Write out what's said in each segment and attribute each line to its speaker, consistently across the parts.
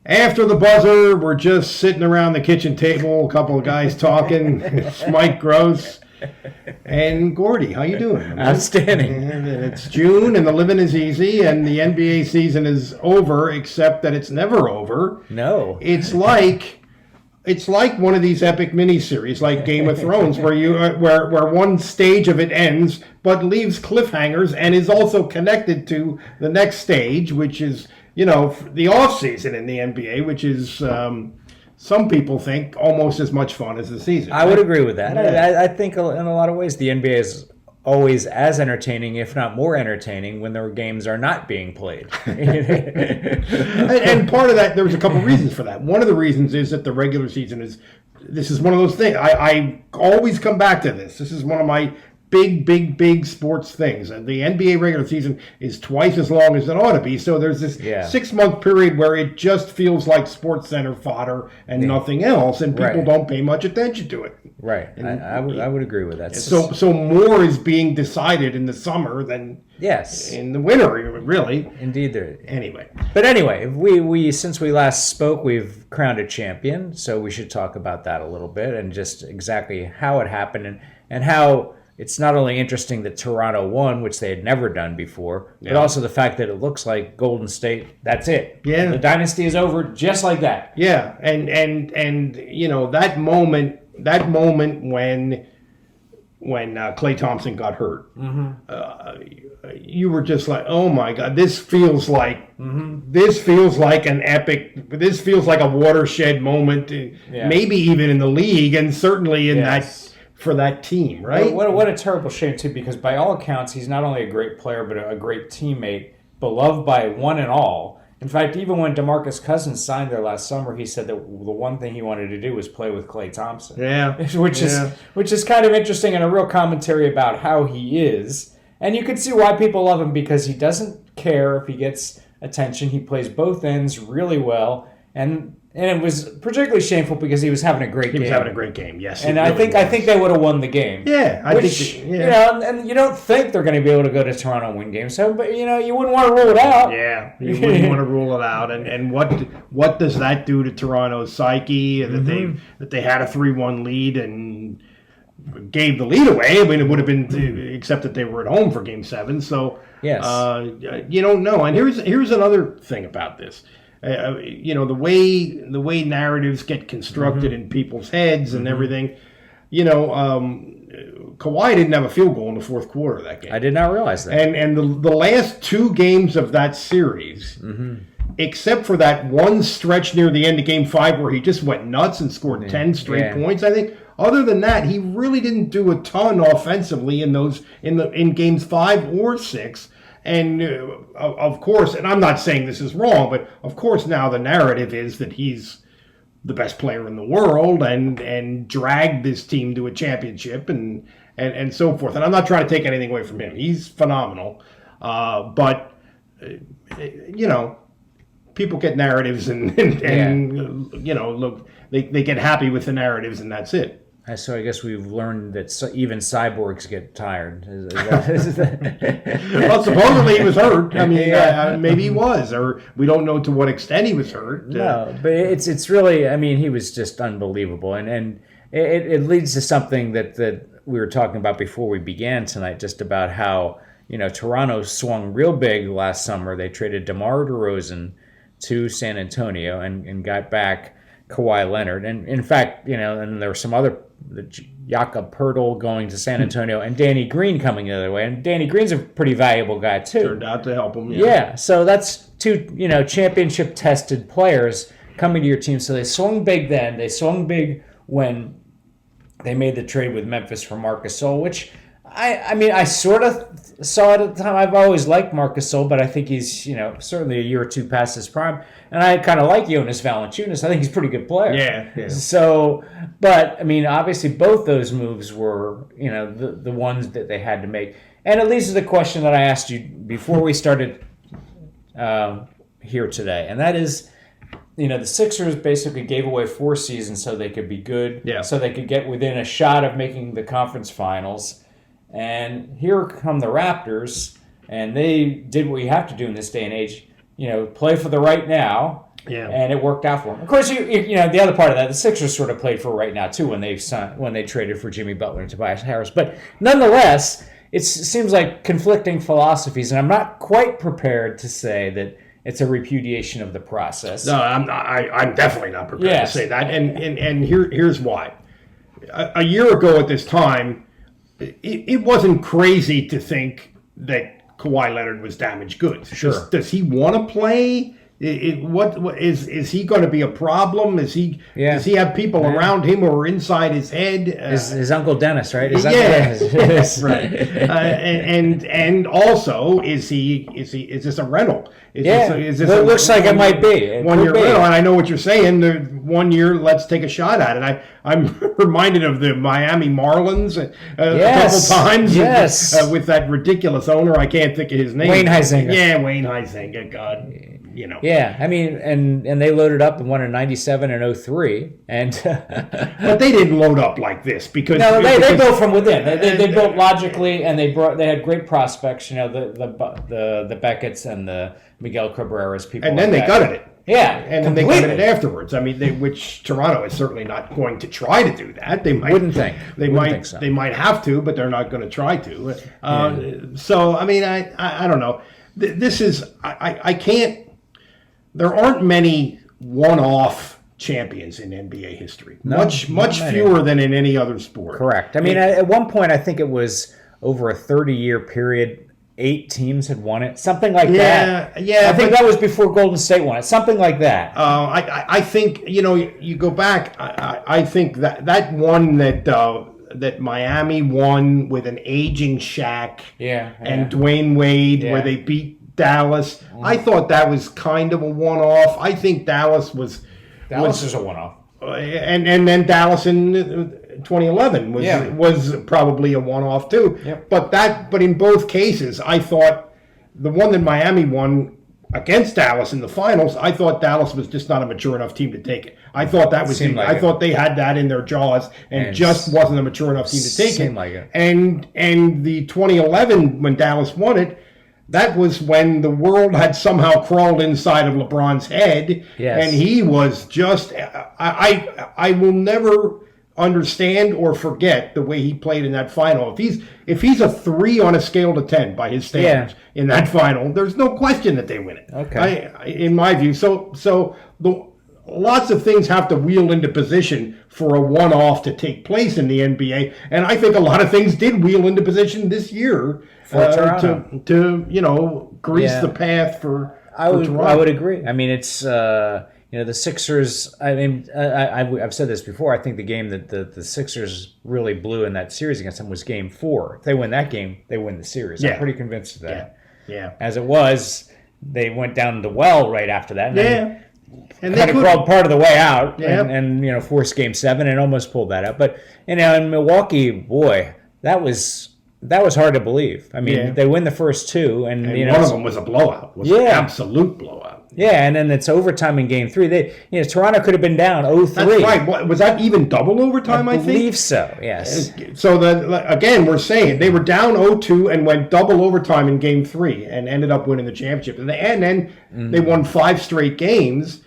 Speaker 1: After the buzzer, we're just sitting around the kitchen table, a couple of guys talking. It's Mike Gross and Gordie. How you doing?
Speaker 2: Outstanding.
Speaker 1: And it's June, and the living is easy, and the NBA season is over, except that it's never over.
Speaker 2: No.
Speaker 1: It's like one of these epic miniseries, like Game of Thrones, where one stage of it ends, but leaves cliffhangers, and is also connected to the next stage, which is the off season in the NBA, which is some people think almost as much fun as the season.
Speaker 2: I would agree with that.
Speaker 1: Yeah.
Speaker 2: I think in a lot of ways the NBA is always as entertaining, if not more entertaining, when their games are not being played.
Speaker 1: and part of that, there's a couple reasons for that. One of the reasons is that the regular season this is one of those things. I always come back to this. This is one of my big sports things. And the NBA regular season is twice as long as it ought to be. So there's this 6-month period where it just feels like Sports Center fodder and nothing else, and people don't pay much attention to it.
Speaker 2: Right. And I would agree with that.
Speaker 1: So more is being decided in the summer than in the winter, really.
Speaker 2: Indeed, there.
Speaker 1: Anyway,
Speaker 2: we since we last spoke, we've crowned a champion. So we should talk about that a little bit and just exactly how it happened and how. It's not only interesting that Toronto won, which they had never done before, but also the fact that it looks like Golden State, that's it.
Speaker 1: Yeah.
Speaker 2: The dynasty is over just like that.
Speaker 1: Yeah. And that moment when Klay Thompson got hurt, you were just like, oh my God, this feels like an epic, this feels like a watershed moment, maybe even in the league, and certainly in that for that team, right?
Speaker 2: What a terrible shame, too, because by all accounts, he's not only a great player, but a great teammate, beloved by one and all. In fact, even when DeMarcus Cousins signed there last summer, he said that the one thing he wanted to do was play with Klay Thompson.
Speaker 1: Yeah.
Speaker 2: Which is kind of interesting and a real commentary about how he is. And you can see why people love him, because he doesn't care if he gets attention. He plays both ends really well. And it was particularly shameful because he was having a great game.
Speaker 1: He was having a great game, yes.
Speaker 2: And I think they would have won the game.
Speaker 1: Yeah,
Speaker 2: I think and you don't think they're going to be able to go to Toronto and win games. So, but you wouldn't want to rule it out.
Speaker 1: Yeah, you wouldn't want to rule it out. And what does that do to Toronto's psyche that they had a 3-1 lead and gave the lead away? I mean, it would have been except that they were at home for Game 7. So
Speaker 2: yes,
Speaker 1: you don't know. And here's another thing about this. The way narratives get constructed in people's heads and everything. Kawhi didn't have a field goal in the fourth quarter of that game.
Speaker 2: I did not realize that.
Speaker 1: And the last 2 games of that series, except for that one stretch near the end of Game 5 where he just went nuts and scored 10 straight points, I think. Other than that, he really didn't do a ton offensively in games 5 or 6. And of course, and I'm not saying this is wrong, but of course now the narrative is that he's the best player in the world and dragged this team to a championship and so forth. And I'm not trying to take anything away from him. He's phenomenal. But people get narratives and look, they get happy with the narratives and that's it.
Speaker 2: So I guess we've learned that even cyborgs get tired.
Speaker 1: Well, supposedly he was hurt. I mean, maybe he was, or we don't know to what extent he was hurt.
Speaker 2: No, but it's really, I mean, he was just unbelievable. And it leads to something that we were talking about before we began tonight, just about how, Toronto swung real big last summer. They traded DeMar DeRozan to San Antonio and got back Kawhi Leonard. And in fact, and there were some other, Jakob Poeltl going to San Antonio and Danny Green coming the other way. And Danny Green's a pretty valuable guy, too.
Speaker 1: Turned out to help him,
Speaker 2: Yeah, so that's 2, championship-tested players coming to your team. So they swung big then. They swung big when they made the trade with Memphis for Marc Gasol, which, I sort of saw it at the time. I've always liked Marc Gasol, but I think he's, certainly a year or 2 past his prime. And I kind of like Jonas Valanciunas. I think he's a pretty good player.
Speaker 1: Yeah.
Speaker 2: So, but, obviously both those moves were, the ones that they had to make. And it leads to the question that I asked you before we started here today. And that is, the Sixers basically gave away 4 seasons so they could be good.
Speaker 1: Yeah.
Speaker 2: So they could get within a shot of making the conference finals. And here come the Raptors, and they did what you have to do in this day and age, play for the right now.
Speaker 1: Yeah.
Speaker 2: And it worked out for him. Of course, you know, the other part of that, the Sixers sort of played for right now, too, when they traded for Jimmy Butler and Tobias Harris. But nonetheless, it seems like conflicting philosophies, and I'm not quite prepared to say that it's a repudiation of the process.
Speaker 1: No, I'm definitely not prepared to say that. And here's why. A year ago at this time, it wasn't crazy to think that Kawhi Leonard was damaged goods.
Speaker 2: Sure.
Speaker 1: Does he want to play? What is he going to be a problem? Does he have people around him who are inside his head?
Speaker 2: His Uncle Dennis, right? His
Speaker 1: Uncle
Speaker 2: Dennis.
Speaker 1: Right. And also, is this a rental? Is this
Speaker 2: it looks like it might be
Speaker 1: 1 year rental? And I know what you're saying. The 1 year, let's take a shot at it. I'm reminded of the Miami Marlins a couple times.
Speaker 2: Yes.
Speaker 1: With that ridiculous owner, I can't think of his name.
Speaker 2: Wayne Huizenga.
Speaker 1: Yeah, Wayne Huizenga. God. You know.
Speaker 2: Yeah, I mean, and they loaded up and won in '97 and '03, and
Speaker 1: but they didn't load up like this because
Speaker 2: they built from within. They built logically, and they had great prospects. You know, the Beckett's and the Miguel Cabreras people.
Speaker 1: And then they gutted it.
Speaker 2: Yeah,
Speaker 1: and then they gutted it afterwards. I mean, which Toronto is certainly not going to try to do that. They might
Speaker 2: wouldn't think so.
Speaker 1: They might have to, but they're not going to try to. So I mean, I don't know. This is I can't. There aren't many one-off champions in NBA history. Much fewer than in any other sport.
Speaker 2: Correct. I mean, at one point, I think it was over a 30-year period. 8 teams had won it, something like that.
Speaker 1: Yeah.
Speaker 2: I think that was before Golden State won it, something like that.
Speaker 1: I think you go back. I think that one that Miami won with an aging Shaq. And Dwayne Wade, where they beat Dallas. I thought that was kind of a one-off. I think Dallas was
Speaker 2: a one-off.
Speaker 1: And then Dallas in 2011 was probably a one-off too.
Speaker 2: Yep.
Speaker 1: But in both cases, I thought the one that Miami won against Dallas in the finals, I thought Dallas was just not a mature enough team to take it. I thought that was I thought they had that in their jaws and just wasn't a mature enough team to take it.
Speaker 2: Like it.
Speaker 1: And the 2011 when Dallas won it, that was when the world had somehow crawled inside of LeBron's head, and he was just. I will never understand or forget the way he played in that final. If he's a 3 on a scale to 10 by his standards in that final, there's no question that they win it.
Speaker 2: Okay,
Speaker 1: in my view, lots of things have to wheel into position for a one-off to take place in the NBA, and I think a lot of things did wheel into position this year to grease the path for Toronto.
Speaker 2: I would agree. I mean, it's the Sixers. I mean, I've said this before. I think the game that the Sixers really blew in that series against them was Game 4. If they win that game, they win the series. I'm pretty convinced of that.
Speaker 1: Yeah.
Speaker 2: As it was, they went down the well right after that.
Speaker 1: And
Speaker 2: they crawled part of the way out and forced Game 7 and almost pulled that out. But in Milwaukee, boy, that was hard to believe. I mean, they win the first 2, and
Speaker 1: one of them was a blowout. It was an absolute blowout.
Speaker 2: Yeah, and then it's overtime in Game 3. Toronto could have been down 0-3.
Speaker 1: That's right. Was that even double overtime? I
Speaker 2: believe so. Yes.
Speaker 1: So again, we're saying they were down 0-2 and went double overtime in Game 3 and ended up winning the championship. And then they won 5 straight games,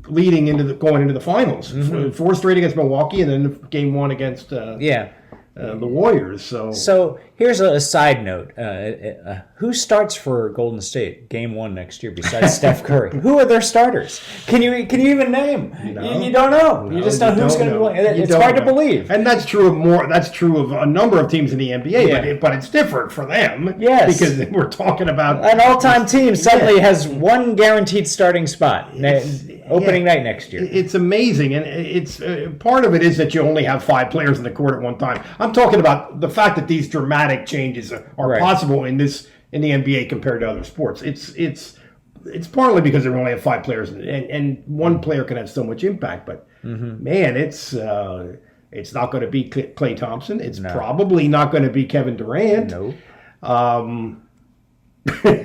Speaker 1: leading going into the finals. 4 straight against Milwaukee, and then Game 1 against the Warriors. So
Speaker 2: here's a side note: who starts for Golden State Game 1 next year besides Steph Curry? Who are their starters? Can you even name?
Speaker 1: No.
Speaker 2: You don't know. You just know who's going to play. It's hard to believe.
Speaker 1: And that's true of That's true of a number of teams in the NBA. But it's different for them.
Speaker 2: Yes,
Speaker 1: because we're talking about
Speaker 2: an all-time team suddenly has one guaranteed starting spot. Opening night next year.
Speaker 1: It's amazing, and it's part of it is that you only have 5 players in the court at one time. I'm talking about the fact that these dramatic changes are possible in the NBA compared to other sports. It's partly because they only have 5 players, and one player can have so much impact. But man, it's not going to be Klay Thompson. It's probably not going to be Kevin Durant.
Speaker 2: No.
Speaker 1: We're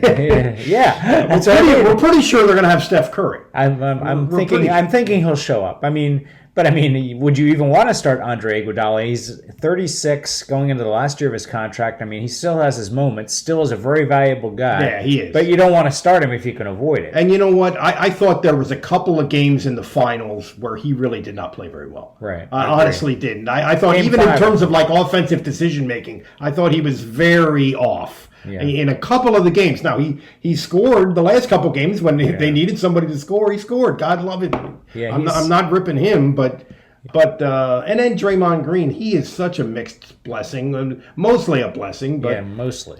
Speaker 1: pretty sure they're going to have Steph Curry.
Speaker 2: I'm thinking he'll show up. I mean, But I mean, would you even want to start Andre Iguodala? He's 36, going into the last year of his contract. I mean, he still has his moments, still is a very valuable guy.
Speaker 1: Yeah, he is.
Speaker 2: But you don't want to start him if you can avoid it.
Speaker 1: And you know what? I thought there was a couple of games in the finals where he really did not play very well.
Speaker 2: Right.
Speaker 1: I honestly didn't. I thought
Speaker 2: Game
Speaker 1: even
Speaker 2: 5.
Speaker 1: in terms of like offensive decision making, I thought he was very off.
Speaker 2: Yeah.
Speaker 1: In a couple of the games. Now, he scored the last couple games when they needed somebody to score. He scored. God love him.
Speaker 2: Yeah,
Speaker 1: I'm not ripping him, but and then Draymond Green, he is such a mixed blessing, mostly a blessing, but
Speaker 2: yeah, mostly.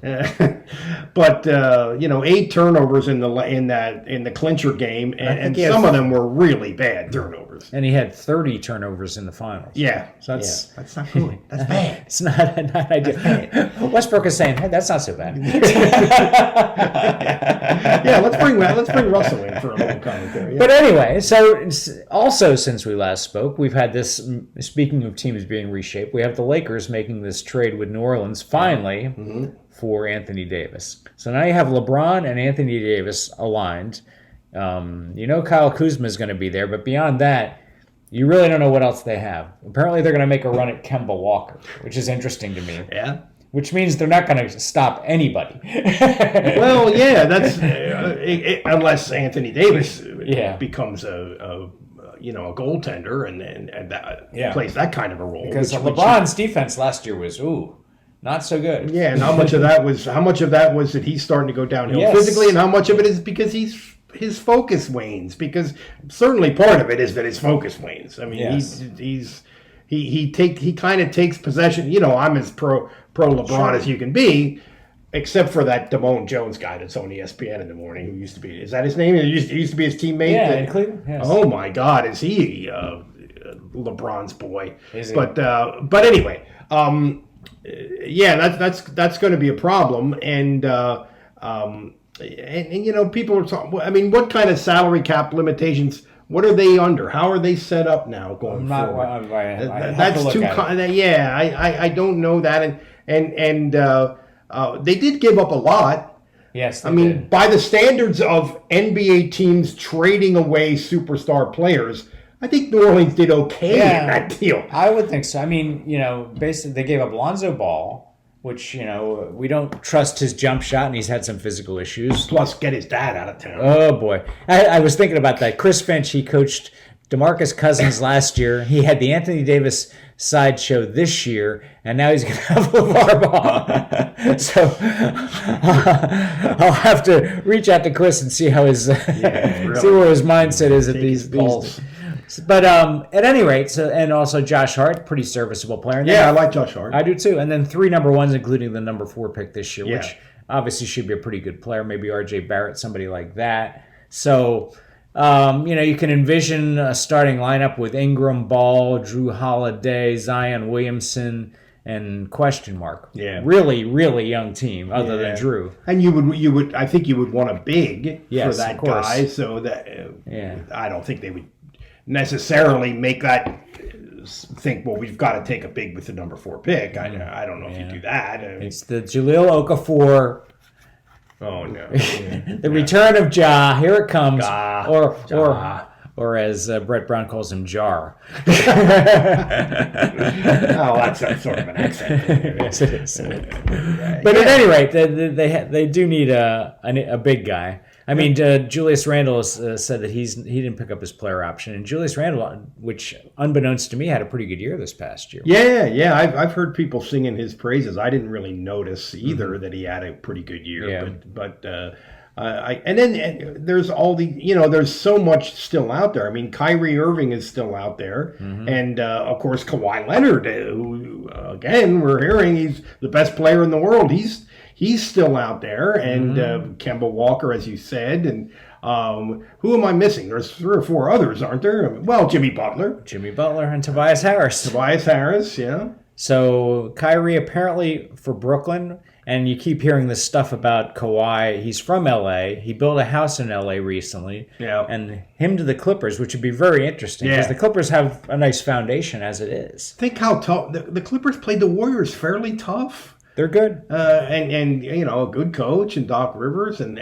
Speaker 1: but 8 turnovers in the clincher game, and some of them were really bad turnovers.
Speaker 2: And he had 30 turnovers in the finals.
Speaker 1: Yeah,
Speaker 2: so
Speaker 1: that's not good. That's bad.
Speaker 2: It's not ideal. Westbrook is saying, "Hey, that's not so bad."
Speaker 1: Yeah, let's bring Russell in for a little commentary. Yeah.
Speaker 2: But anyway, so also since we last spoke, we've had this. Speaking of teams being reshaped, we have the Lakers making this trade with New Orleans finally for Anthony Davis. So now you have LeBron and Anthony Davis aligned. Kyle Kuzma is going to be there, but beyond that, you really don't know what else they have. Apparently, they're going to make a run at Kemba Walker, which is interesting to me.
Speaker 1: Yeah.
Speaker 2: Which means they're not going to stop anybody.
Speaker 1: Well, yeah, that's unless Anthony Davis becomes a goaltender and that plays that kind of a role.
Speaker 2: Because LeBron's defense last year was not so good.
Speaker 1: Yeah, and how much of that was that he's starting to go downhill physically, and how much of it is because his focus wanes? Because certainly part of it is that his focus wanes. I mean, he kind of takes possession. I'm as pro LeBron as you can be, except for that Damone Jones guy that's on ESPN in the morning, who used to be, is that his name? He used to be his teammate.
Speaker 2: Yeah, in Cleveland. Yes.
Speaker 1: Oh my God, is he LeBron's boy? Is he? But anyway, that's going to be a problem, and people are talking. I mean, what kind of salary cap limitations? What are they under? How are they set up now going forward? That's too. I don't know that, and they did give up a lot.
Speaker 2: Yes,
Speaker 1: I mean, by the standards of NBA teams trading away superstar players, I think New Orleans did okay in that deal.
Speaker 2: I would think so. I mean, basically they gave up Lonzo Ball, which, we don't trust his jump shot, and he's had some physical issues.
Speaker 1: Plus, get his dad out of town.
Speaker 2: Oh, boy. I was thinking about that. Chris Finch, he coached DeMarcus Cousins last year. He had the Anthony Davis sideshow this year, and now he's going to have LeVar Ball. So I'll have to reach out to Chris and see how see where his mindset is at these days. But at any rate, and also Josh Hart, pretty serviceable player.
Speaker 1: I like Josh Hart.
Speaker 2: I do too. And then 3 number ones, including the number 4 pick this year, which obviously should be a pretty good player. Maybe R.J. Barrett, somebody like that. So, you can envision a starting lineup with Ingram, Ball, Drew Holiday, Zion Williamson, and question mark. Yeah, really, really young team other than Drew.
Speaker 1: And you would, I think you would want a big for that guy. So that I don't think they would necessarily make that think, well, we've got to take a big with the number 4 pick. I don't know if you do that.
Speaker 2: It's the Jahlil Okafor.
Speaker 1: Oh no!
Speaker 2: The return of Ja. Here it comes. Or as Brett Brown calls him, Jar.
Speaker 1: That's sort of an accent.
Speaker 2: Yes, it is. But at any rate, they do need a big guy. I mean, Julius Randle said that he didn't pick up his player option, and Julius Randle, which unbeknownst to me, had a pretty good year this past year.
Speaker 1: Yeah. I've heard people singing his praises. I didn't really notice either that he had a pretty good year. Yeah. But and then there's all the there's so much still out there. I mean, Kyrie Irving is still out there, and of course Kawhi Leonard, who again we're hearing he's the best player in the world. He's still out there, and Kemba Walker, as you said, and who am I missing? There's 3 or 4 others, aren't there? Well, Jimmy Butler and
Speaker 2: Tobias Harris.
Speaker 1: Yeah.
Speaker 2: So Kyrie apparently for Brooklyn, and you keep hearing this stuff about Kawhi. He's from LA. He built a house in LA recently. Yeah. And him to the Clippers, which would be very interesting because the Clippers have a nice foundation as it is.
Speaker 1: Think how tough the Clippers played the Warriors. Fairly tough.
Speaker 2: They're good,
Speaker 1: and a good coach and Doc Rivers and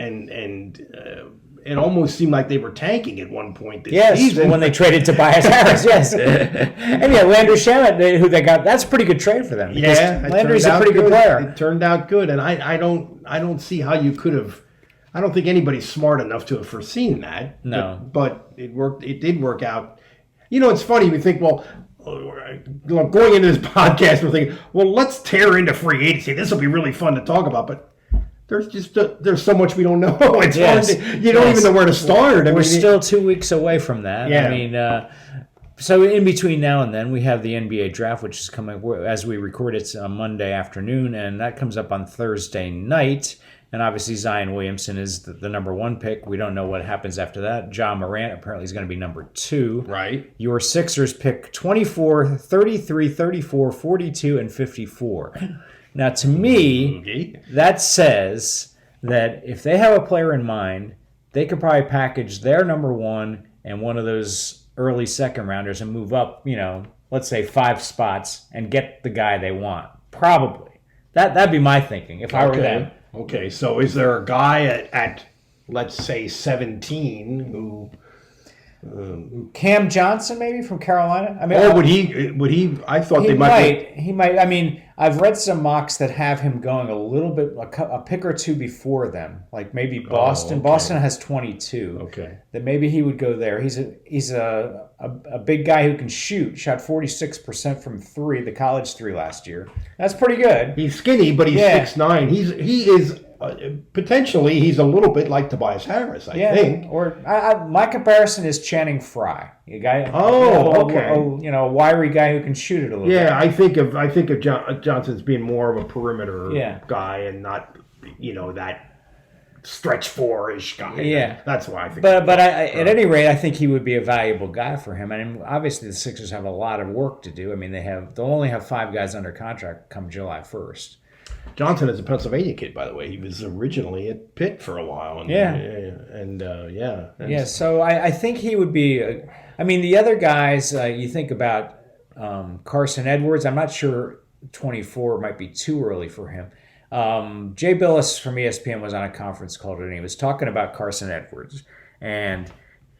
Speaker 1: it almost seemed like they were tanking at one point this
Speaker 2: yes,
Speaker 1: season.
Speaker 2: when they traded Tobias Harris, yes. And yeah, Landry Shamet, who they got, that's a pretty good trade for them.
Speaker 1: Yeah,
Speaker 2: Landry's a pretty good player.
Speaker 1: It turned out good, and I don't see how you could have. I don't think anybody's smart enough to have foreseen that.
Speaker 2: No,
Speaker 1: but it worked. It did work out. You know, it's funny. We think, well, going into this podcast, we're thinking, well, let's tear into free agency. This will be really fun to talk about, but. There's so much we don't know. It's hard to, you don't even know where to start.
Speaker 2: We're still 2 weeks away from that.
Speaker 1: Yeah.
Speaker 2: I mean, so in between now and then, we have the NBA draft, which is coming as we record. It's on Monday afternoon, and that comes up on Thursday night. And obviously, Zion Williamson is the number 1 pick. We don't know what happens after that. Ja Morant apparently is going to be number 2.
Speaker 1: Right.
Speaker 2: Your Sixers pick 24, 33, 34, 42, and 54. Now, to me, that says that if they have a player in mind, they could probably package their number 1 and one of those early second rounders and move up, let's say 5 spots and get the guy they want. Probably. That'd be my thinking if I were them.
Speaker 1: Okay, so is there a guy at let's say 17 who...
Speaker 2: Cam Johnson, maybe from Carolina. I mean,
Speaker 1: would he? I thought
Speaker 2: he
Speaker 1: they might.
Speaker 2: He might. I mean, I've read some mocks that have him going a little bit, a pick or two before them, like maybe Boston.
Speaker 1: Okay.
Speaker 2: Boston has 22.
Speaker 1: Okay.
Speaker 2: Then maybe he would go there. He's a big guy who can shoot. Shot 46% from 3, the college 3 last year. That's pretty good.
Speaker 1: He's skinny, but he's 6'9". He is. Potentially, he's a little bit like Tobias Harris, I think.
Speaker 2: Or my comparison is Channing Frye, a guy.
Speaker 1: Okay.
Speaker 2: A wiry guy who can shoot it a little bit.
Speaker 1: Yeah, I think of Johnson's being more of a perimeter guy and not, that stretch 4-ish guy.
Speaker 2: Yeah,
Speaker 1: that's why I think.
Speaker 2: But at any rate, I think he would be a valuable guy for him. And obviously, the Sixers have a lot of work to do. I mean, they'll only have 5 guys under contract come July 1st.
Speaker 1: Johnson is a Pennsylvania kid, by the way. He was originally at Pitt for a while.
Speaker 2: So I think he would be. The other guys you think about Carson Edwards. I'm not sure 24 might be too early for him. Jay Billis from ESPN was on a conference call today, and he was talking about Carson Edwards, and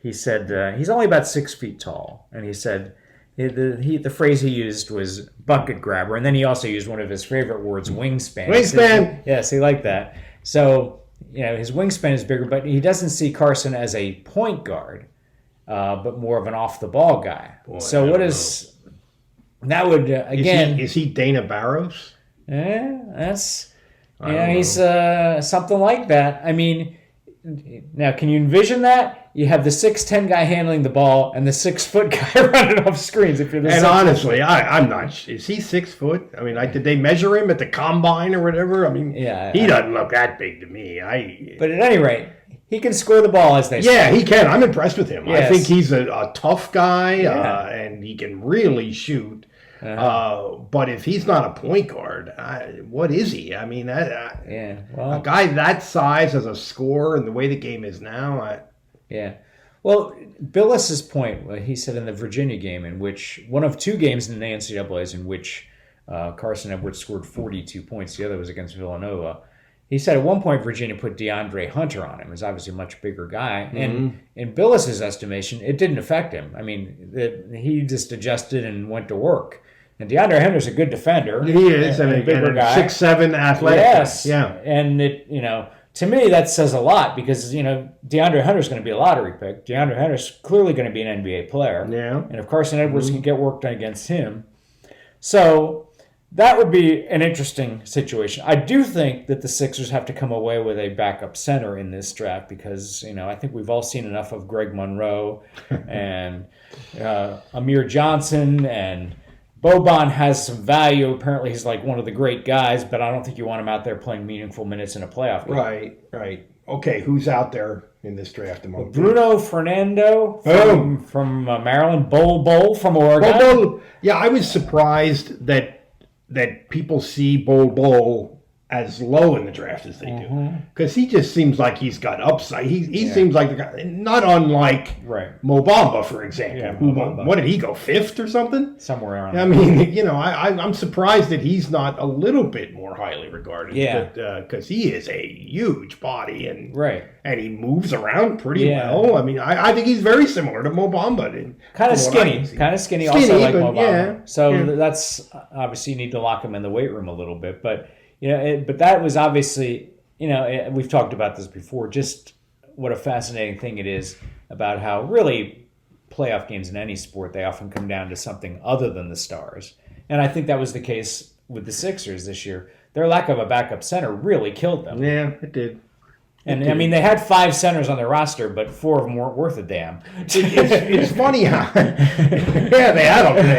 Speaker 2: he said he's only about 6 feet tall, and he said. The phrase he used was bucket grabber, and then he also used one of his favorite words, wingspan.
Speaker 1: Wingspan!
Speaker 2: Yes, he liked that. So, his wingspan is bigger, but he doesn't see Carson as a point guard, but more of an off-the-ball guy.
Speaker 1: Boy,
Speaker 2: so what is... That would, again...
Speaker 1: Is he Dana Barros?
Speaker 2: That's... he's something like that. I mean... Now, can you envision that? You have the 6'10" guy handling the ball and the 6 foot guy running off screens. If you're the
Speaker 1: and honestly, I'm not. Is he 6 foot? I mean, did they measure him at the combine or whatever? I mean, he doesn't look that big to me. But
Speaker 2: at any rate, he can score the ball, as they say.
Speaker 1: Yeah, he can. I'm impressed with him.
Speaker 2: Yes.
Speaker 1: I think he's a tough guy, and he can really shoot. But if he's not a point guard, what is he? I mean, a guy that size as a scorer and the way the game is now.
Speaker 2: Well, Billis's point, he said in the Virginia game, in which one of 2 games in the NCAAs in which Carson Edwards scored 42 points, the other was against Villanova. He said at one point Virginia put DeAndre Hunter on him. He's obviously a much bigger guy. Mm-hmm. And in Billis's estimation, it didn't affect him. I mean, he just adjusted and went to work. And DeAndre Hunter's a good defender.
Speaker 1: He is, and a bigger guy. 6'7" athletic.
Speaker 2: Yes.
Speaker 1: Yeah.
Speaker 2: And to me, that says a lot because, DeAndre Hunter's going to be a lottery pick. DeAndre Hunter's clearly going to be an NBA player.
Speaker 1: Yeah.
Speaker 2: And if Carson Edwards can get work done against him. So that would be an interesting situation. I do think that the Sixers have to come away with a backup center in this draft because, I think we've all seen enough of Greg Monroe and Amir Johnson, and Boban has some value. Apparently he's like one of the great guys, but I don't think you want him out there playing meaningful minutes in a playoff game.
Speaker 1: Right. Okay, who's out there in this draft among
Speaker 2: Bruno Fernando from Maryland, Bol from Oregon.
Speaker 1: Yeah, I was surprised that people see Bol as low in the draft as they do, because he just seems like he's got upside. He seems like the guy, not unlike Mo Bamba, for example.
Speaker 2: Yeah,
Speaker 1: who, what did he go, 5th or something?
Speaker 2: Somewhere around.
Speaker 1: I mean, I'm surprised that he's not a little bit more highly regarded.
Speaker 2: Yeah,
Speaker 1: because he is a huge body and and he moves around pretty well. I mean, I think he's very similar to Mo Bamba.
Speaker 2: Kind of skinny, also like Mo Bamba. So that's obviously you need to lock him in the weight room a little bit, but. But that was obviously, we've talked about this before, just what a fascinating thing it is about how really playoff games in any sport, they often come down to something other than the stars. And I think that was the case with the Sixers this year. Their lack of a backup center really killed them.
Speaker 1: Yeah, it did.
Speaker 2: And I mean, they had 5 centers on their roster, but 4 of them weren't worth a damn.
Speaker 1: It's funny how, they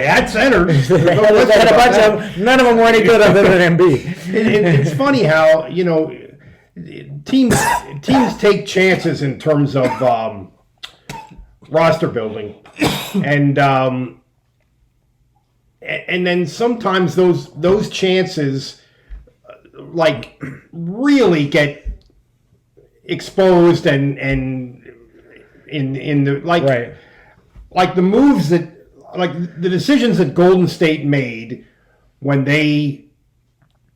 Speaker 1: had centers.
Speaker 2: They had a bunch of them. None of them were any good other than Embiid.
Speaker 1: It's funny how teams take chances in terms of roster building, and then sometimes those chances like really get exposed and in the like the moves that the decisions that Golden State made when they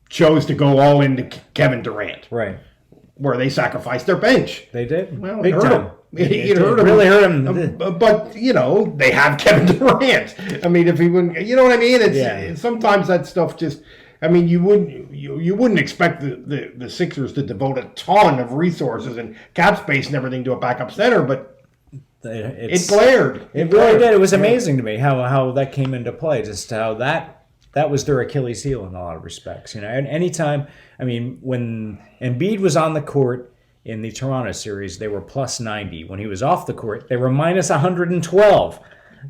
Speaker 1: chose to go all into Kevin Durant, where they sacrificed their bench.
Speaker 2: They did.
Speaker 1: Well, it hurt them. It really hurt him. But they have Kevin Durant. I mean, if he wouldn't, you know what I mean? It's sometimes that stuff just. I mean, you wouldn't expect the Sixers to devote a ton of resources and cap space and everything to a backup center, but it glared.
Speaker 2: It really did. It was amazing to me how that came into play, just how that was their Achilles heel in a lot of respects. And anytime, I mean, when Embiid was on the court in the Toronto series, they were plus 90. When he was off the court, they were minus 112.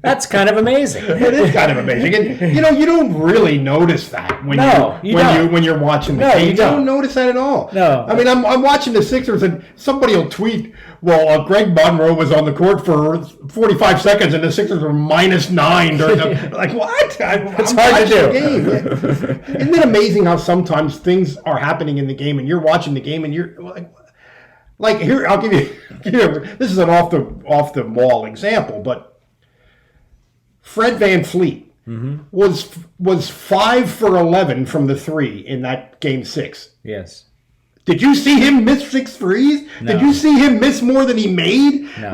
Speaker 2: That's kind of amazing.
Speaker 1: It is kind of amazing. And, you don't really notice that when you're watching the game. You don't notice that at all.
Speaker 2: No.
Speaker 1: I mean, I'm watching the Sixers and somebody will tweet, well, Greg Monroe was on the court for 45 seconds and the Sixers were minus 9. Like, what?
Speaker 2: It's hard to do.
Speaker 1: Isn't it amazing how sometimes things are happening in the game and you're watching the game and you're like here, I'll give you, this is an off the wall example, but Fred VanVleet was 5 for 11 from the 3 in that game 6.
Speaker 2: Yes.
Speaker 1: Did you see him miss 6 threes?
Speaker 2: No.
Speaker 1: Did you see him miss more than he made?
Speaker 2: No.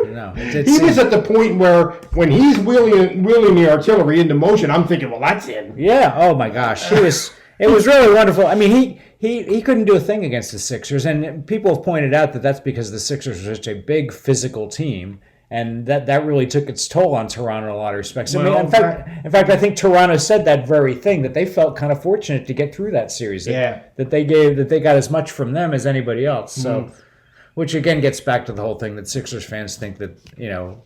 Speaker 2: No.
Speaker 1: He was at the point where when he's wheeling the artillery into motion, I'm thinking, well, that's in.
Speaker 2: Yeah. Oh my gosh. It was really wonderful. I mean, he couldn't do a thing against the Sixers, and people have pointed out that that's because the Sixers are such a big physical team. And that really took its toll on Toronto in a lot of respects.
Speaker 1: Well,
Speaker 2: in fact, I think Toronto said that very thing, that they felt kind of fortunate to get through that series. That they got as much from them as anybody else. So, which again gets back to the whole thing that Sixers fans think that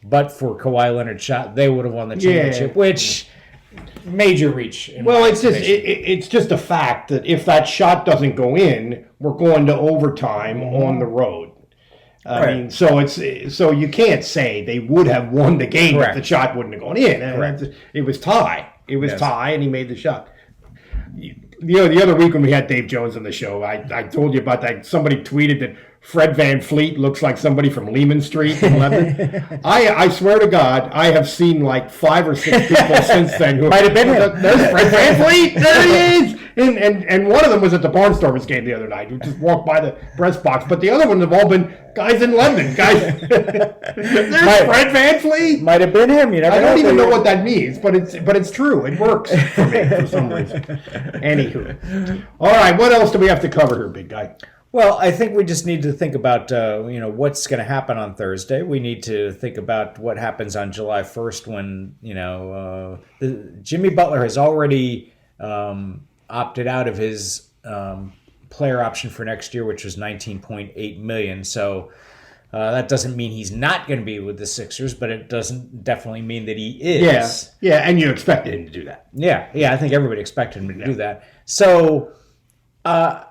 Speaker 2: but for Kawhi Leonard's shot, they would have won the championship. Which major reach.
Speaker 1: Well, it's just a fact that if that shot doesn't go in, we're going to overtime on the road. I mean, so you can't say they would have won the game if the shot wouldn't have gone in. It was tie. It was tie, and he made the shot. The other week when we had Dave Jones on the show, I told you about that. Somebody tweeted that Fred VanVleet looks like somebody from Lehman Street in Lebanon. I swear to God, I have seen like 5 or 6 people since then who
Speaker 2: might have been him.
Speaker 1: There's Fred VanVleet. There he is. And one of them was at the Barnstormers game the other night. We just walked by the press box. But the other ones have all been guys in London. There's Fred VanVleet.
Speaker 2: Might have been him.
Speaker 1: I don't even know what that means, but it's true. It works for me for some reason. Anywho, all right. What else do we have to cover here, big guy?
Speaker 2: Well, I think we just need to think about what's going to happen on Thursday. We need to think about what happens on July 1st when Jimmy Butler has already opted out of his player option for next year, which was $19.8 million. So that doesn't mean he's not going to be with the Sixers, but it doesn't definitely mean that he is.
Speaker 1: Yeah, and you expected him to do that.
Speaker 2: Yeah, I think everybody expected him to do that. So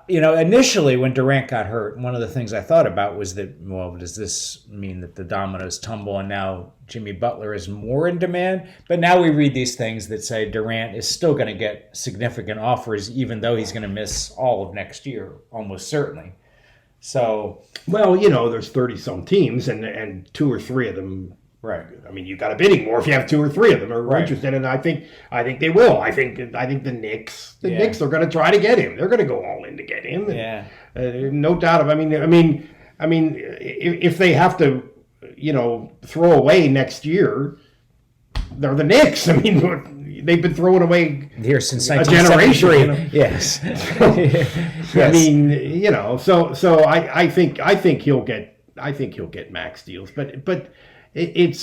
Speaker 2: Initially when Durant got hurt, one of the things I thought about was that, well, does this mean that the dominoes tumble and now Jimmy Butler is more in demand? But now we read these things that say Durant is still going to get significant offers, even though he's going to miss all of next year, almost certainly. So,
Speaker 1: well, there's 30-some teams, and 2 or 3 of them.
Speaker 2: Right.
Speaker 1: I mean, you've got a bidding war if you have 2 or 3 of them are interested, and I think they will. I think the Knicks are going to try to get him. They're going to go all in to get him.
Speaker 2: Yeah.
Speaker 1: No doubt of. I mean, if they have to, throw away next year, they're the Knicks. I mean, they've been throwing away
Speaker 2: here since
Speaker 1: a generation.
Speaker 2: Yes.
Speaker 1: Yes. I mean, so I think he'll get max deals, but. But it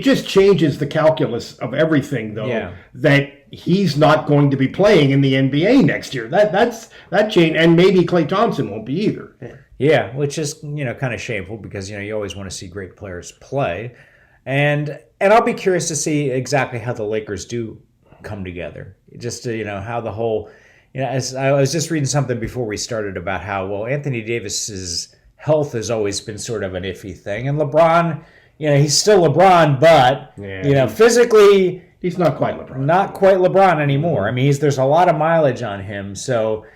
Speaker 1: just changes the calculus of everything, though. That he's not going to be playing in the NBA next year. That change, and maybe Klay Thompson won't be either.
Speaker 2: Yeah, which is kind of shameful because you always want to see great players play, and I'll be curious to see exactly how the Lakers do come together. Just to, how the whole, as I was just reading something before we started about how Anthony Davis's health has always been sort of an iffy thing. And LeBron, he's still LeBron, but, physically...
Speaker 1: He's not quite LeBron.
Speaker 2: Not quite LeBron anymore. I mean, there's a lot of mileage on him, so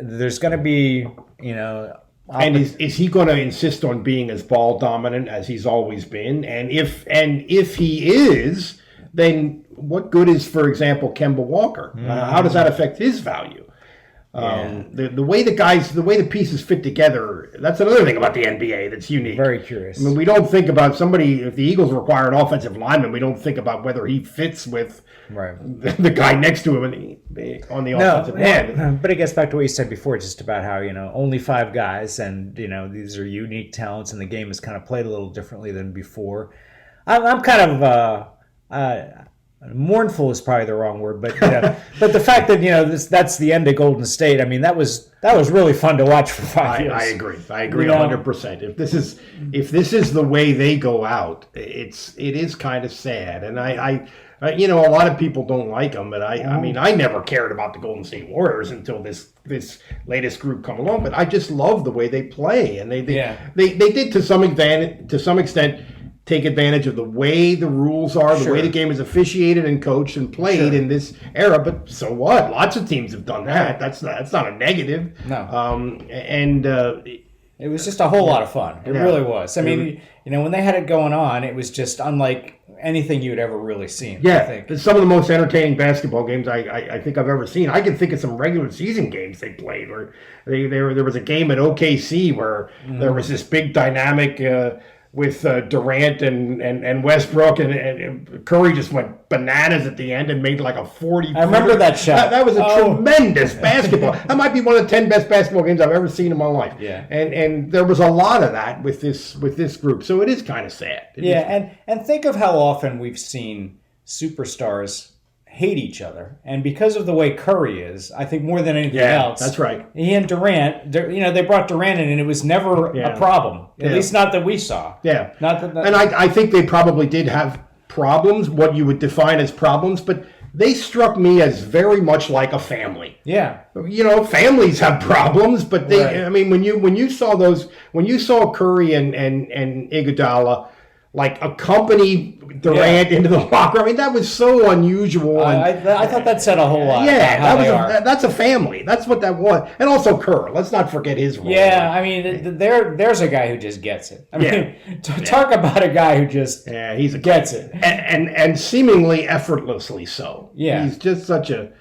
Speaker 2: there's going to be,
Speaker 1: And is he going to insist on being as ball dominant as he's always been? And if he is, then what good is, for example, Kemba Walker? How does that affect his value? The way the pieces fit together, that's another thing about the NBA that's unique.
Speaker 2: Very curious.
Speaker 1: I mean, we don't think about if the Eagles require an offensive lineman, we don't think about whether he fits with the guy next to him on the offensive line.
Speaker 2: But it gets back to what you said before, just about how, only 5 guys, and, these are unique talents, and the game is kind of played a little differently than before. I'm kind of... mournful is probably the wrong word, but but the fact that that's the end of Golden State. I mean, that was really fun to watch for 5 years.
Speaker 1: I agree 100%. If this is the way they go out, it is kind of sad. And I a lot of people don't like them, but I mean, I never cared about the Golden State Warriors until this latest group come along. But I just love the way they play, and they did to some extent. Take advantage of the way the rules are, the way the game is officiated and coached and played in this era. But so what? Lots of teams have done that. That's not a negative.
Speaker 2: No.
Speaker 1: It
Speaker 2: was just a whole lot of fun. It really was. I mean, when they had it going on, it was just unlike anything you'd ever really seen.
Speaker 1: Yeah,
Speaker 2: I think.
Speaker 1: It's some of the most entertaining basketball games I think I've ever seen. I can think of some regular season games they played where there was a game at OKC where there was this big dynamic with Durant and Westbrook, and Curry just went bananas at the end and made like a 40.
Speaker 2: I remember that shot.
Speaker 1: That was a tremendous basketball. That might be one of the 10 best basketball games I've ever seen in my life.
Speaker 2: Yeah.
Speaker 1: And there was a lot of that with this group, so it is kind of sad.
Speaker 2: And think of how often we've seen superstars hate each other, and because of the way Curry is, I think more than anything else,
Speaker 1: that's right.
Speaker 2: He and Durant, they brought Durant in, and it was never a problem. At least not that we saw.
Speaker 1: Yeah,
Speaker 2: not that.
Speaker 1: And I think they probably did have problems, what you would define as problems, but they struck me as very much like a family.
Speaker 2: Yeah,
Speaker 1: families have problems, but they. Right. I mean, when you saw Curry and Iguodala like accompany Durant into the locker. I mean, that was so unusual.
Speaker 2: I thought that said a whole lot.
Speaker 1: Yeah, that's a family. That's what that was. And also Kerr. Let's not forget his role.
Speaker 2: Yeah, I mean, there's a guy who just gets it. I mean, talk about a guy who just gets it.
Speaker 1: And seemingly effortlessly so.
Speaker 2: Yeah.
Speaker 1: He's just such a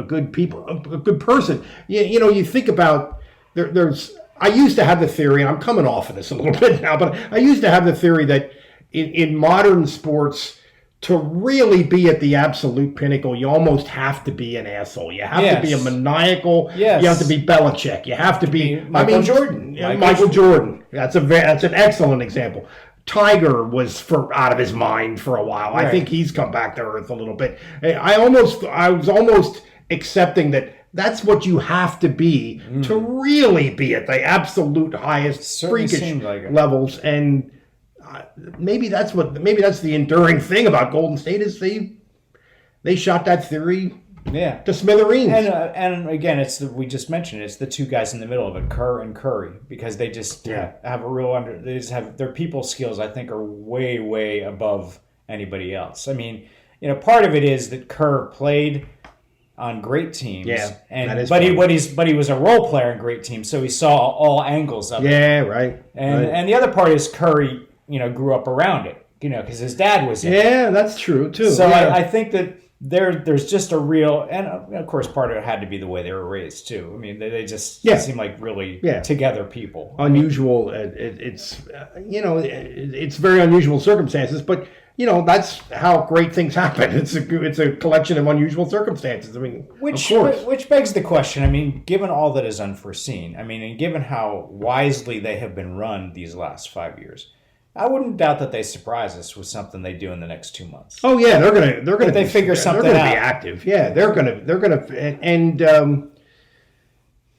Speaker 1: good good person. You think about there's. I used to have the theory, and I'm coming off of this a little bit now, but I used to have the theory that in modern sports, to really be at the absolute pinnacle, you almost have to be an asshole. You have to be a maniacal.
Speaker 2: Yes.
Speaker 1: You have to be Belichick. You have to be
Speaker 2: Michael Jordan.
Speaker 1: Michael Jordan. That's an excellent example. Tiger was out of his mind for a while. Right. I think he's come back to earth a little bit. I was almost accepting that. That's what you have to be to really be at the absolute highest freakish levels, and maybe that's the enduring thing about Golden State is they shot that theory
Speaker 2: Yeah,
Speaker 1: to smithereens.
Speaker 2: And again, we just mentioned it's the two guys in the middle of it, Kerr and Curry, because they just have a real they just have their people skills. I think are way above anybody else. I mean, part of it is that Kerr played on great teams, but he was a role player in great teams, so he saw all angles of it.
Speaker 1: Yeah, right.
Speaker 2: And the other part is Curry, grew up around it, because his dad was in it.
Speaker 1: Yeah, that's true too.
Speaker 2: So I think that. There's just a real, and of course part of it had to be the way they were raised too. I mean, they just seem like really together people.
Speaker 1: Unusual. It's very unusual circumstances, but that's how great things happen. It's a collection of unusual circumstances. I mean, of course.
Speaker 2: Which begs the question. I mean, given all that is unforeseen, and given how wisely they have been run these last 5 years. I wouldn't doubt that they surprise us with something they do in the next 2 months.
Speaker 1: Oh yeah, they're gonna
Speaker 2: figure something
Speaker 1: out. They're
Speaker 2: gonna
Speaker 1: be active. Yeah, they're gonna and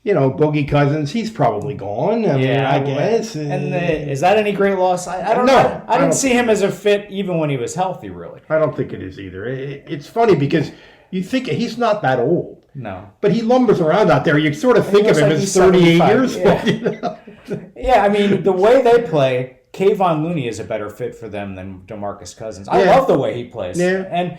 Speaker 1: Boogie Cousins, he's probably gone. I guess.
Speaker 2: And is that any great loss? I don't know. I didn't see him as a fit even when he was healthy. Really,
Speaker 1: I don't think it is either. It's funny because you think he's not that old.
Speaker 2: No,
Speaker 1: but he lumbers around out there. You sort of think of him as 38 years old.
Speaker 2: Yeah, I mean the way they play. Kayvon Looney is a better fit for them than DeMarcus Cousins. I love the way he plays. Yeah.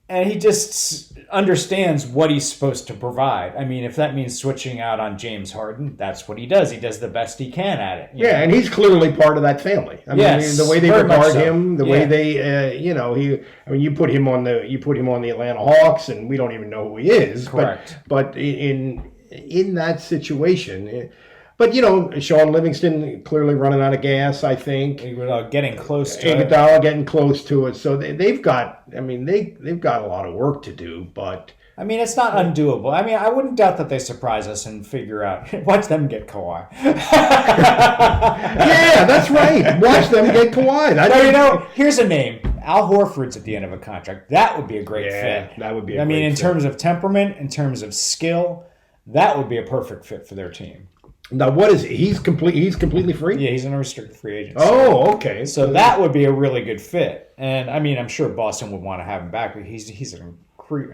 Speaker 2: And he just understands what he's supposed to provide. I mean, if that means switching out on James Harden, that's what he does. He does the best he can at it.
Speaker 1: Yeah, and he's clearly part of that family. I mean, the way they regard him, the way they, you put him on the Atlanta Hawks, and we don't even know who he is.
Speaker 2: Correct.
Speaker 1: But in that situation. But, Sean Livingston clearly running out of gas, I think.
Speaker 2: Getting close to it.
Speaker 1: Iguodala getting close to it. So they've got a lot of work to do, but...
Speaker 2: I mean, it's not undoable. I mean, I wouldn't doubt that they surprise us and figure out... Watch them get Kawhi.
Speaker 1: Yeah, that's right. Watch them get Kawhi.
Speaker 2: Here's a name. Al Horford's at the end of a contract. That would be a great fit.
Speaker 1: That would be a great fit.
Speaker 2: In terms of temperament, in terms of skill, that would be a perfect fit for their team.
Speaker 1: Now, what is he? He's completely free?
Speaker 2: Yeah, he's an unrestricted free agent.
Speaker 1: Oh, okay.
Speaker 2: So that would be a really good fit. And, I'm sure Boston would want to have him back. He's an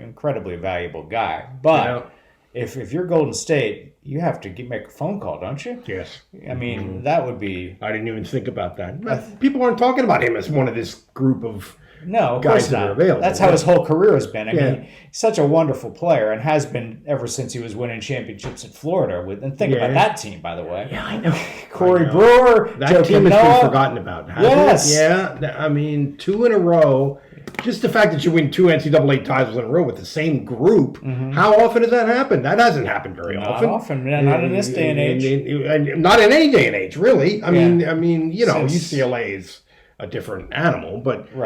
Speaker 2: incredibly valuable guy. But if you're Golden State, you have to make a phone call, don't you?
Speaker 1: Yes.
Speaker 2: That would be...
Speaker 1: I didn't even think about that. People aren't talking about him as one of this group of...
Speaker 2: No, of
Speaker 1: guys
Speaker 2: course
Speaker 1: that
Speaker 2: not.
Speaker 1: Are available.
Speaker 2: That's how his whole career has been. He's such a wonderful player and has been ever since he was winning championships in Florida. And think about that team, by the way.
Speaker 1: Yeah, I know.
Speaker 2: Corey Brewer,
Speaker 1: that
Speaker 2: Joe
Speaker 1: team
Speaker 2: Canoa.
Speaker 1: has been forgotten about.
Speaker 2: Yes.
Speaker 1: It? Yeah. 2 in a row. Just the fact that you win 2 NCAA titles in a row with the same group. Mm-hmm. How often does that happen? That hasn't happened very often.
Speaker 2: Not often. Not in this day and age.
Speaker 1: And not in any day and age, really. I mean, UCLA is a different animal, but they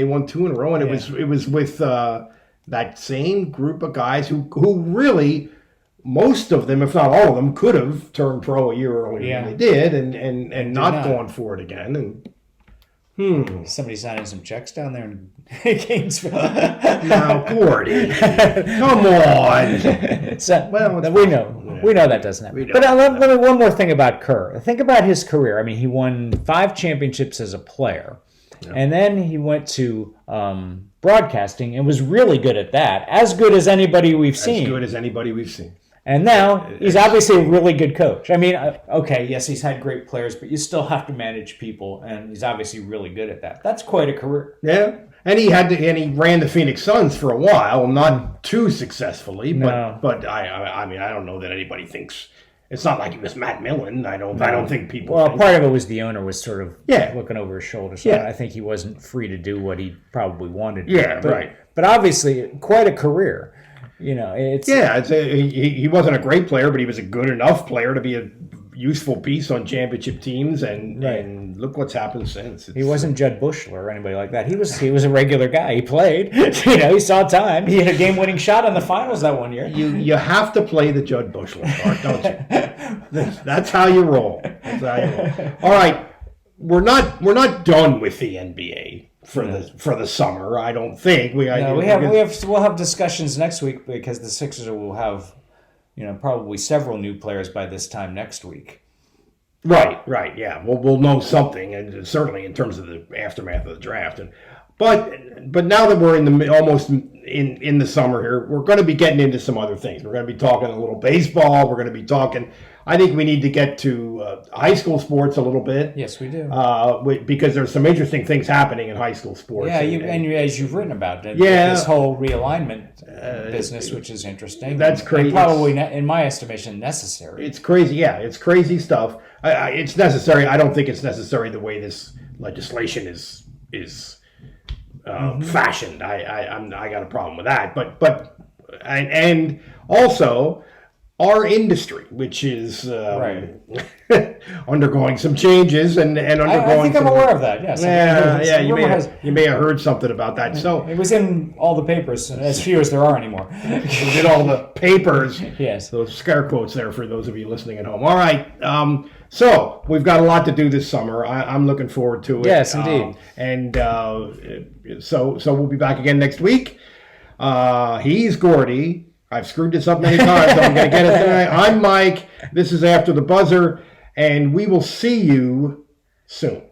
Speaker 1: won 2 in a row, and it was with that same group of guys who really, most of them, if not all of them, could have turned pro a year earlier than they did, and not gone for it again. And
Speaker 2: somebody signing some checks down there in Gainesville.
Speaker 1: Now, Gordie, come on.
Speaker 2: We know that doesn't happen. But let me one more thing about Kerr. Think about his career. He won 5 championships as a player. Yeah. And then he went to broadcasting and was really good at that. As good as anybody we've seen.
Speaker 1: As good as anybody we've seen.
Speaker 2: And now he's obviously a really good coach. Yes, he's had great players, but you still have to manage people, and he's obviously really good at that. That's quite a career.
Speaker 1: Yeah. And he ran the Phoenix Suns for a while, not too successfully, but I don't know that anybody thinks. It's not like it was Matt Millen. I don't think people.
Speaker 2: Well, part of it was the owner was sort of looking over his shoulder. So I think he wasn't free to do what he probably wanted to.
Speaker 1: Yeah, right.
Speaker 2: But obviously, quite a career. He
Speaker 1: wasn't a great player, but he was a good enough player to be a useful piece on championship teams, and look what's happened since.
Speaker 2: He wasn't Judd Bushler or anybody like that. He was a regular guy. He played. He saw time. He had a game-winning shot in the finals that one year.
Speaker 1: You have to play the Judd Bushler part, don't you? That's how you roll. All right, we're not done with the NBA for the summer. I don't think we'll
Speaker 2: have discussions next week because the Sixers will have probably several new players by this time next week.
Speaker 1: Right, yeah. We'll know something, and certainly in terms of the aftermath of the draft. But now that we're in the almost in the summer here, we're going to be getting into some other things. We're going to be talking a little baseball. We're going to be talking. I think we need to get to high school sports a little bit.
Speaker 2: Yes, we do.
Speaker 1: Because there's some interesting things happening in high school sports.
Speaker 2: Yeah, as you've written about it,
Speaker 1: yeah,
Speaker 2: this whole realignment business, which is interesting.
Speaker 1: That's crazy.
Speaker 2: And probably, in my estimation, necessary.
Speaker 1: It's crazy. Yeah, it's crazy stuff. It's necessary. I don't think it's necessary the way this legislation is fashioned. I got a problem with that. But also our industry, which is undergoing some changes and undergoing.
Speaker 2: I think I'm aware of that. Yes.
Speaker 1: Yeah. You may have heard something about that. So
Speaker 2: it was in all the papers, as few as there are anymore.
Speaker 1: It was in all the papers.
Speaker 2: Yes.
Speaker 1: Those scare quotes there for those of you listening at home. All right. So we've got a lot to do this summer. I'm looking forward to it.
Speaker 2: Yes, indeed.
Speaker 1: So we'll be back again next week. He's Gordie. I've screwed this up many times, so I'm going to get it tonight. I'm Mike. This is After the Buzzer, and we will see you soon.